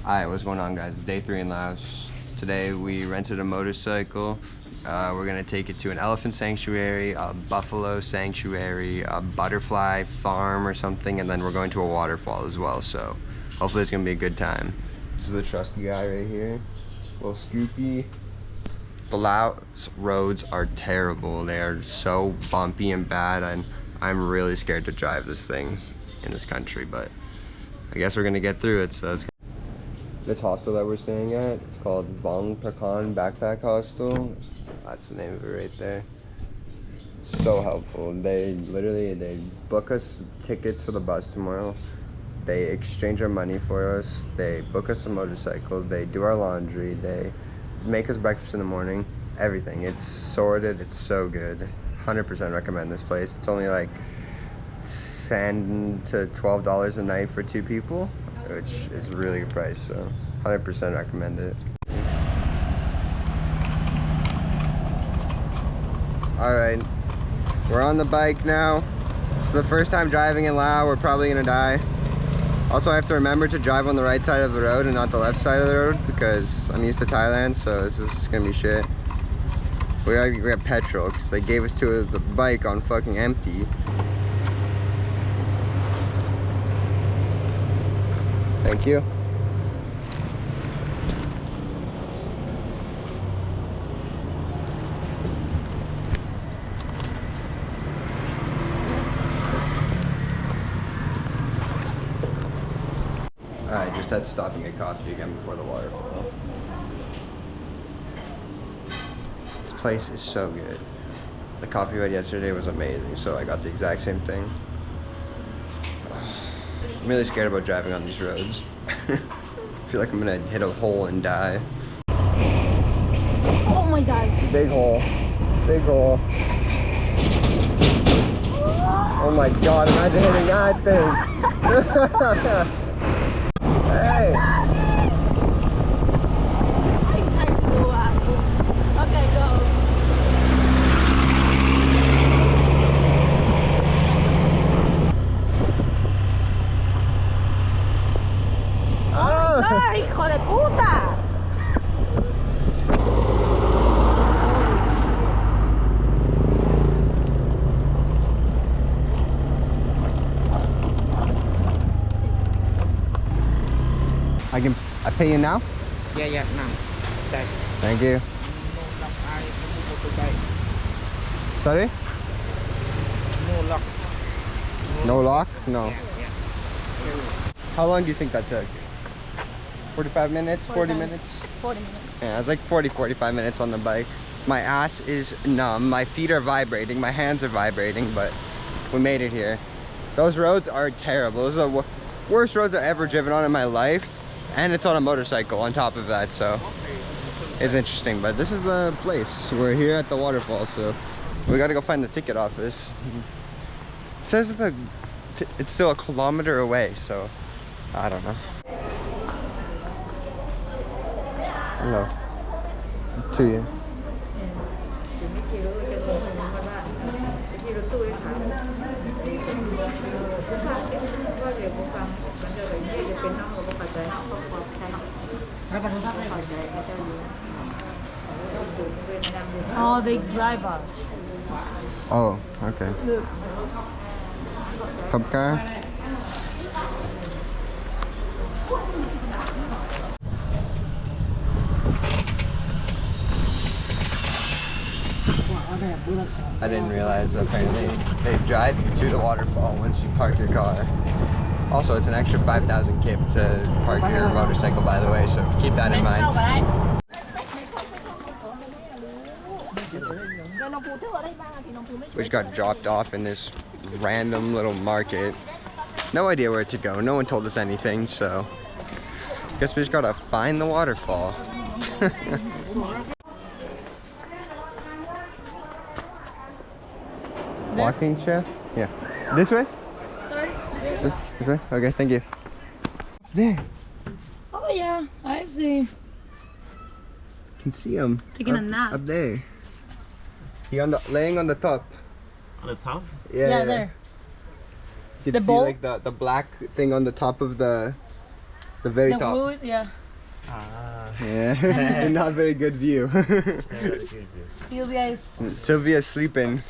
Alright, what's going on, guys? Day 3 in Laos. Today we rented a motorcycle. We're gonna take it to an elephant sanctuary, a buffalo sanctuary, a butterfly farm or something, and then we're going to a waterfall as well. So hopefully it's gonna be a good time. This is the trusty guy right here. Little Scoopy. The Laos roads are terrible. They are so bumpy and bad, and I'm really scared to drive this thing in this country, but I guess we're gonna get through it. So this hostel that we're staying at, it's called Vong Prakan Backpack Hostel. That's the name of it right there. So helpful. They book us tickets for the bus tomorrow. They exchange our money for us. They book us a motorcycle. They do our laundry. They make us breakfast in the morning. Everything. It's sorted. It's so good. 100% recommend this place. It's only like $10 to $12 a night for 2 people, which is a really good price, so 100% recommend it. Alright, we're on the bike now. It's the first time driving in Laos. We're probably gonna die. Also, I have to remember to drive on the right side of the road and not the left side of the road because I'm used to Thailand, so this is gonna be shit. We got petrol because they gave us the bike on fucking empty. Thank you. Alright, just had to stop and get coffee again before the waterfall. This place is so good. The coffee we had yesterday was amazing, so I got the exact same thing. I'm really scared about driving on these roads. I feel like I'm gonna hit a hole and die. Oh my god. Big hole. Big hole. Oh my god, imagine hitting that thing. Hey! Okay, go. ¡Ay, hijo de puta! I pay you now? Yeah, now. Thank you. Sorry? No lock. No lock? No. Yeah. How long do you think that took? 45 minutes? 40 minutes? 40 minutes. Yeah, it's like 45 minutes on the bike. My ass is numb, my feet are vibrating, my hands are vibrating, but we made it here. Those roads are terrible. Those are the worst roads I've ever driven on in my life, and it's on a motorcycle on top of that, so it's interesting. But this is the place. We're here at the waterfall, so we gotta go find the ticket office. It says that it's still 1 kilometer away, so I don't know. Hello. To you. Oh, they drive us. Oh, okay. Top car. I didn't realize apparently they drive you to the waterfall once you park your car. Also, it's an extra 5,000 kip to park your motorcycle, by the way, so keep that in mind. We just got dropped off in this random little market. No idea where to go. No one told us anything, so guess we just gotta find the waterfall. Walking chair? Yeah. This way? Sorry? This way? Okay, thank you. There. Oh yeah, I see. You can see him. Taking a nap. Up there. He laying on the top. On the top? Yeah, there. You The can see bowl? like the black thing on the top of the The very The top. wood, yeah. Ah. Yeah, not very good view. Sylvia is. Sylvia's sleeping.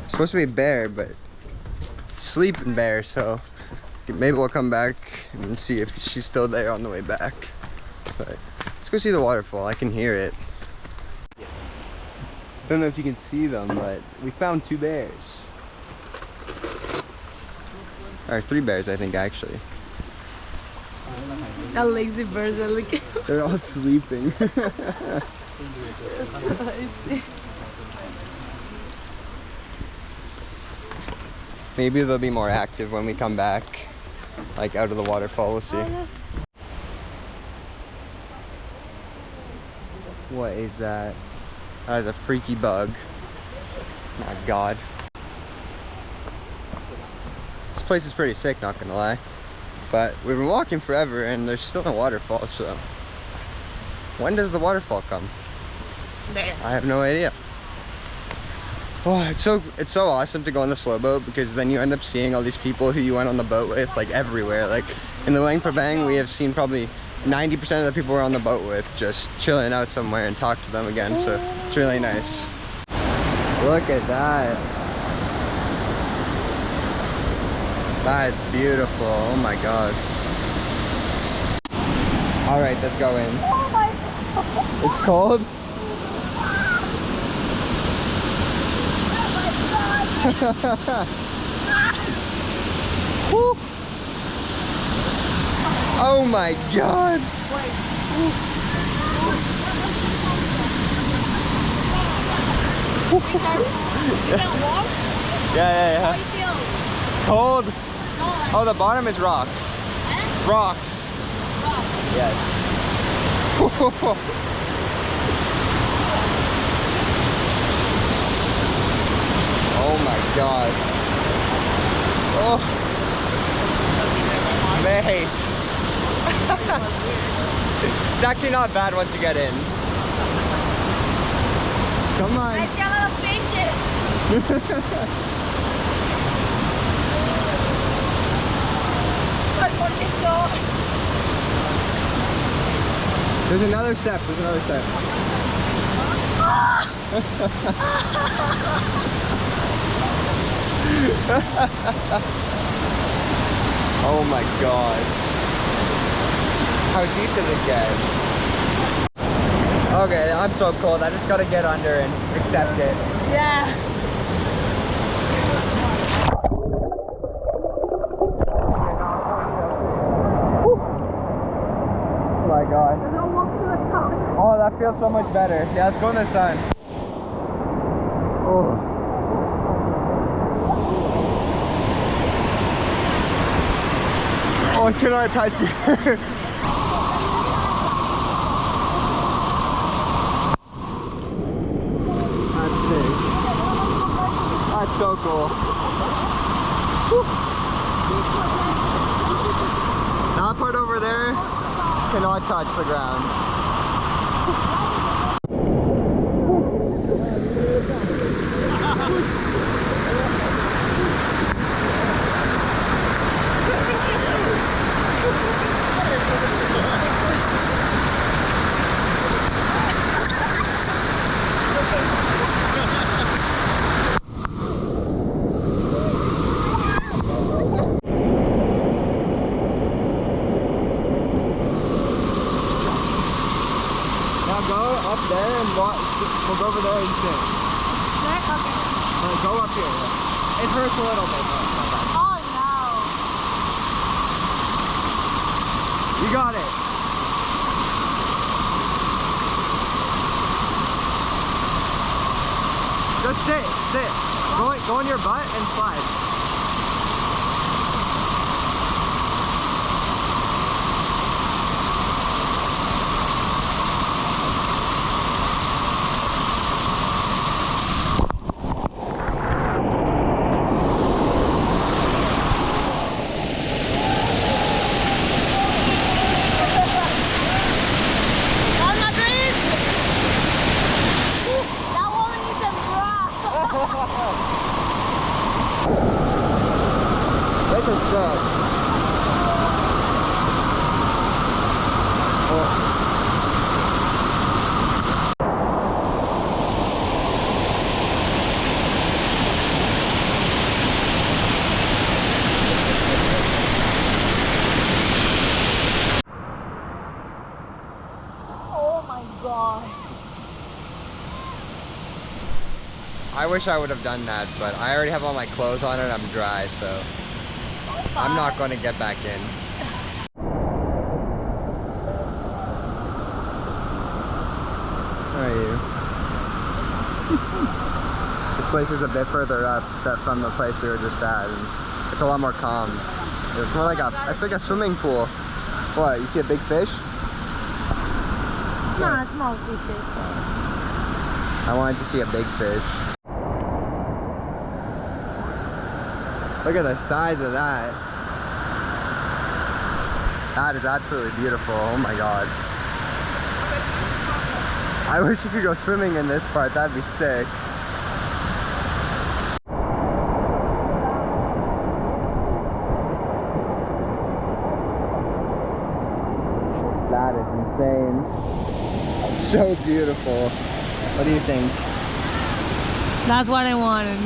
Supposed to be a bear, but sleeping bear, so maybe we'll come back and see if she's still there on the way back. But let's go see the waterfall. I can hear it. I don't know if you can see them, but we found 2 bears. Or 3 bears, I think, actually. That lazy birds are looking. They're all sleeping. Maybe they'll be more active when we come back, like out of the waterfall. We'll see. What is that? That is a freaky bug. My God. This place is pretty sick, not gonna lie. But we've been walking forever and there's still no waterfall, so when does the waterfall come? There. I have no idea. Oh, it's so awesome to go on the slow boat, because then you end up seeing all these people who you went on the boat with, like everywhere. Like in the Luang Prabang, we have seen probably 90% of the people we're on the boat with just chilling out somewhere and talk to them again. So it's really nice. Look at that. That is beautiful. Oh my God. All right, let's go in. Oh my God. It's cold. Woo. Oh my God. Yeah. Cold. Oh, the bottom is rocks. Rocks. Yes. Oh my God. Oh. Mate. It's actually not bad once you get in. Come on. I see a lot of fishes. There's another step. There's another step. Oh my God. How deep does it get? Okay, I'm so cold. I just gotta get under and accept it. Yeah. Oh my God. Oh, that feels so much better. Yeah, let's go in the sun. Oh. Oh, I cannot touch you. That's sick. That's so cool. Whew. That part over there cannot touch the ground. Go up there and walk. We'll go over there and sit. Go up here. It hurts a little bit, but it's not bad. Oh no. You got it. Just sit. Go on your butt and slide. That woman needs a bra. I wish I would have done that, but I already have all my clothes on and I'm dry, so I'm not going to get back in. Where are you? This place is a bit further up from the place we were just at, and it's a lot more calm. It's more like it's like a swimming pool. What, you see a big fish? Nah, small fishes. I wanted to see a big fish. Look at the size of that. That is absolutely beautiful. Oh my god. I wish you could go swimming in this part. That'd be sick. That is insane. It's so beautiful. What do you think? That's what I wanted.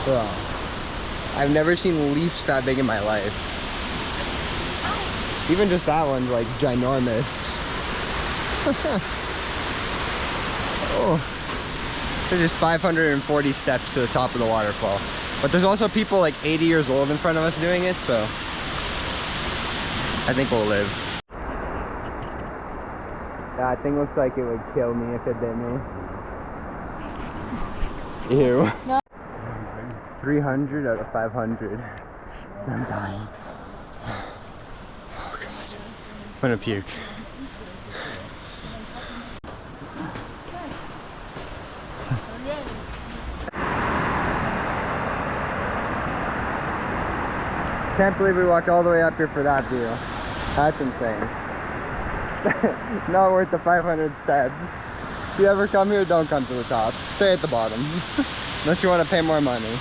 Bro, I've never seen leaves that big in my life. Even just that one's like ginormous. Oh, there's just 540 steps to the top of the waterfall. But there's also people like 80 years old in front of us doing it, so I think we'll live. That thing looks like it would kill me if it bit me. Ew. No. 300 out of 500. I'm dying. Oh god. I'm gonna puke. Can't believe we walked all the way up here for that view. That's insane. Not worth the 500 steps. If you ever come here, don't come to the top. Stay at the bottom. Unless you want to pay more money.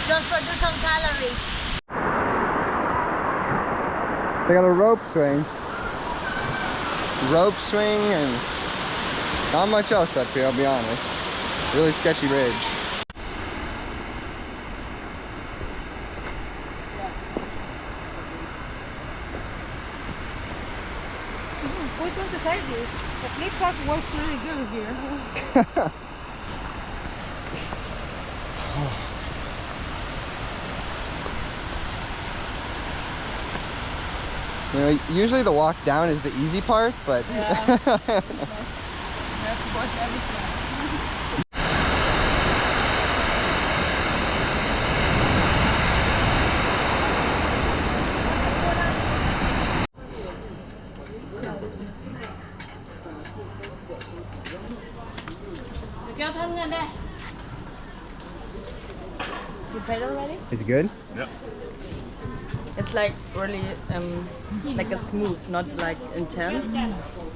Just for do some calories. They got a rope swing. Rope swing and not much else up here, I'll be honest. Really sketchy ridge. We're going to say this. The flip flash works really good here. You know, usually the walk down is the easy part, but Yeah. You paid already? is it good? Yep. It's like really like a smooth, not like intense.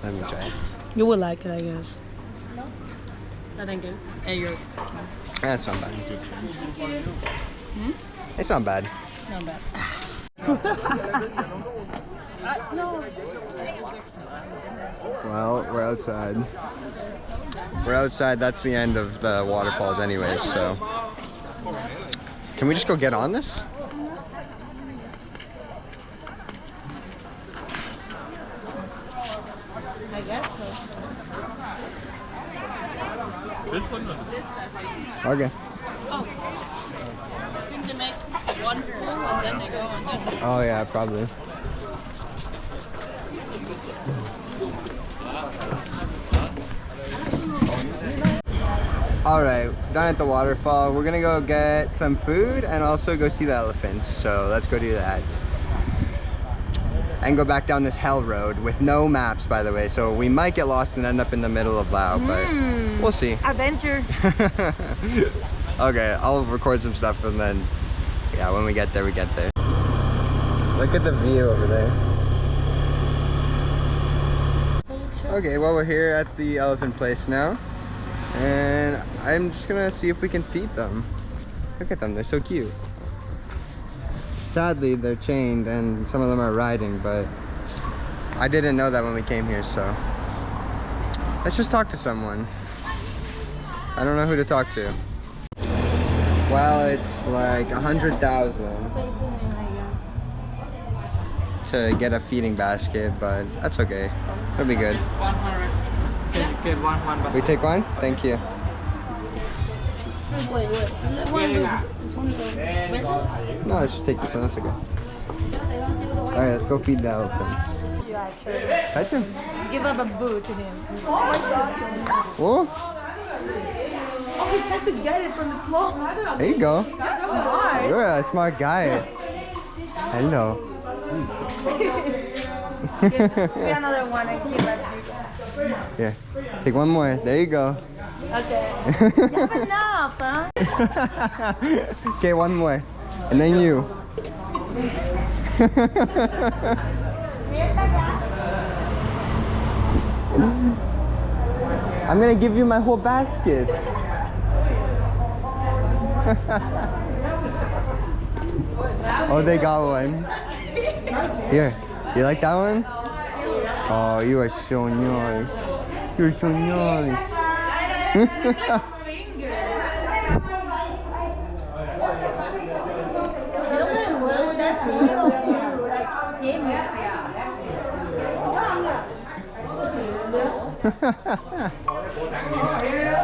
Let me try it. You would like it, I guess. I think you're That's not bad. It's not bad. not bad. Well, we're outside. We're outside. That's the end of the waterfalls anyways, so. Can we just go get on this? I guess so. This one? Okay. I think they make one full and then they go and then. Oh yeah, probably. Alright, done at the waterfall. We're gonna go get some food and also go see the elephants. So let's go do that. And go back down this hell road with no maps, by the way. So we might get lost and end up in the middle of Laos, but we'll see. Adventure. Okay, I'll record some stuff and then, yeah, when we get there, we get there. Look at the view over there. Okay, well, we're here at the elephant place now. And I'm just gonna see if we can feed them. Look at them, they're so cute. Sadly, they're chained and some of them are riding, but I didn't know that when we came here, so. Let's just talk to someone. I don't know who to talk to. Well, it's like 100,000. to get a feeding basket, but that's okay. It'll be good. 100. Can you get one We take one? Thank you. Wait. This one is better? No, let's just take this one. That's okay. Alright, let's go feed the elephants. You actually. Touch him. Give up a boo to him. Whoa. Oh, he tried to get it from the floor. There you go. Smart. You're a smart guy. Hello. Get another one and give it to you. Here, take one more. There you go. Okay. You have enough, huh? Okay, one more. And then you. I'm gonna give you my whole basket. Oh, they got one. Here, you like that one? Oh, you are so nice. You're so nice.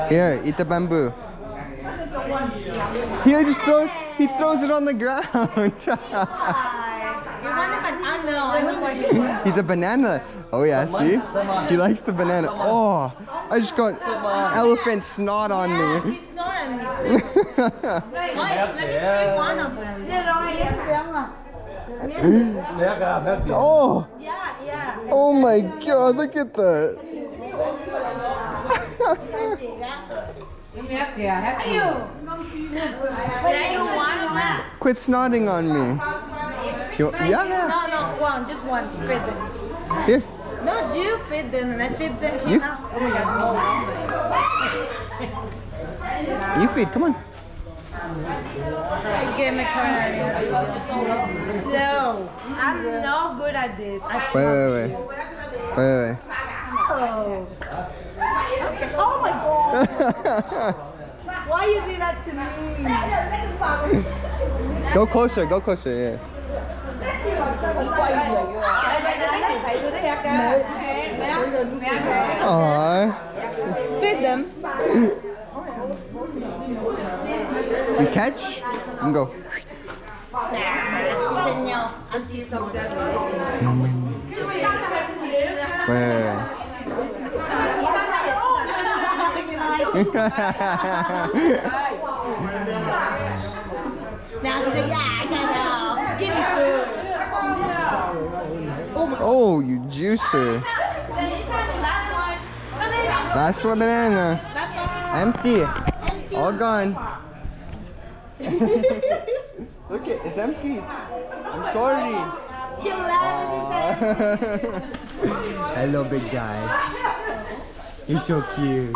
Here, eat the bamboo. He throws it on the ground. He's a banana. Oh yeah, see? He likes the banana. Oh, I just got elephant snot on me. He's not on me too. Wait, let me bring one of them. Oh, Yeah. oh my God, look at that. Quit snotting on me. Yeah. No, one, just one. Feed them. Here. No, you feed them and I feed them. You- Oh my God. You feed, come on. Give me corner. Slow. I'm not good at this. Wait. Oh. Oh my God. Why you do that to me? Go closer, yeah. Aww. Feed them. You catch and go. Wait. Now he's like, yeah, I got Give me food. Oh, you juicer. Last one banana. Empty. All gone. Look it, it's empty. I'm sorry. Hello, big guy. You're so cute.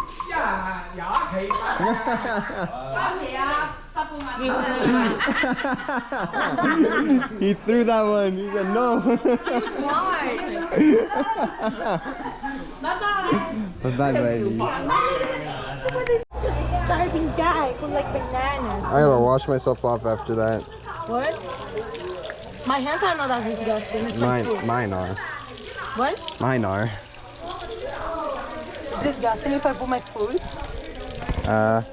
He threw that one. He said no. Bye-bye, buddy. Starving guy who like bananas. I gotta wash myself off after that. What? My hands are not that disgusting. It's like food. Mine are. What? Mine are. Disgusting if I put my food?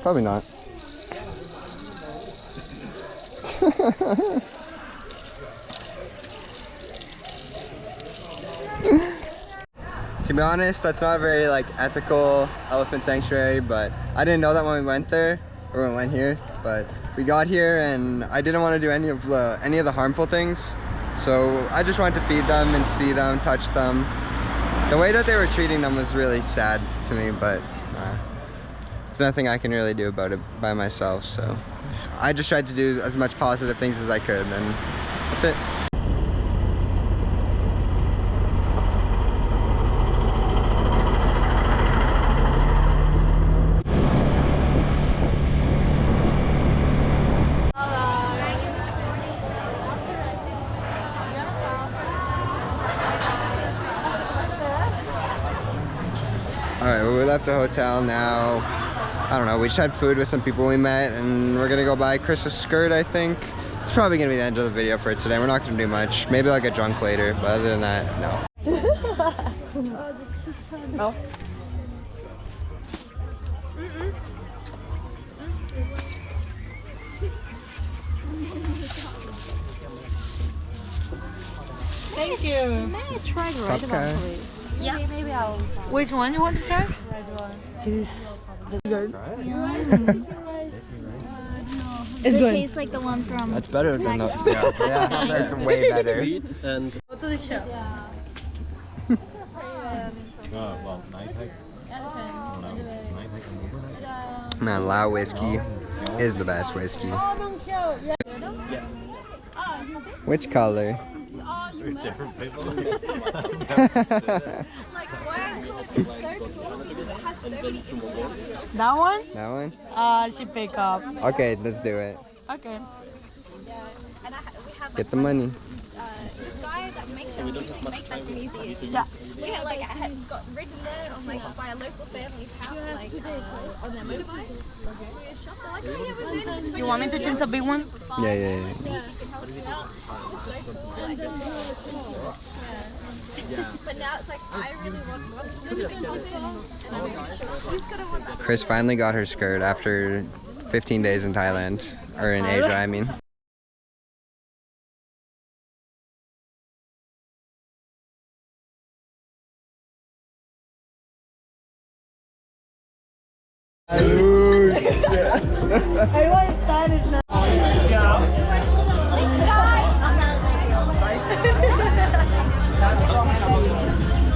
Probably not. To be honest, that's not a very ethical elephant sanctuary, but I didn't know that when we went there or when we went here, but we got here and I didn't want to do any of the harmful things, so I just wanted to feed them and see them, touch them. The way that they were treating them was really sad to me, but there's nothing I can really do about it by myself, so I just tried to do as much positive things as I could, and that's it. Alright, well, we left the hotel now. I don't know, we just had food with some people we met and we're gonna go buy Chris a skirt, I think. It's probably gonna be the end of the video for today. We're not gonna do much. Maybe I'll get drunk later, but other than that, no. Oh. Thank you. May I try the red Okay. one, please? Yeah. Maybe I'll. Which one you want to try? It's It good. tastes like the one from. That's better than the. Yeah, it's way better. And Go to the shop. well, Man, Lao whiskey is the best whiskey. Which color? different people. That one? That one? She pick up. Okay, let's do it. Okay. Get the money. This guy that makes it usually makes like museums. Yeah. We had like got ridden there on like by a local family's house, like on their motorbikes. To a shop, they're like, oh yeah, we're moving. You want me to choose a big one? Yeah. See if you can help me out. It was so cool. Like, yeah. But now it's like I really want one specific waterfall, and I'm pretty sure he's gonna want that. Chris finally got her skirt after 15 days in Thailand, or in Asia, I mean.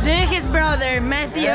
This is his brother, Matthew.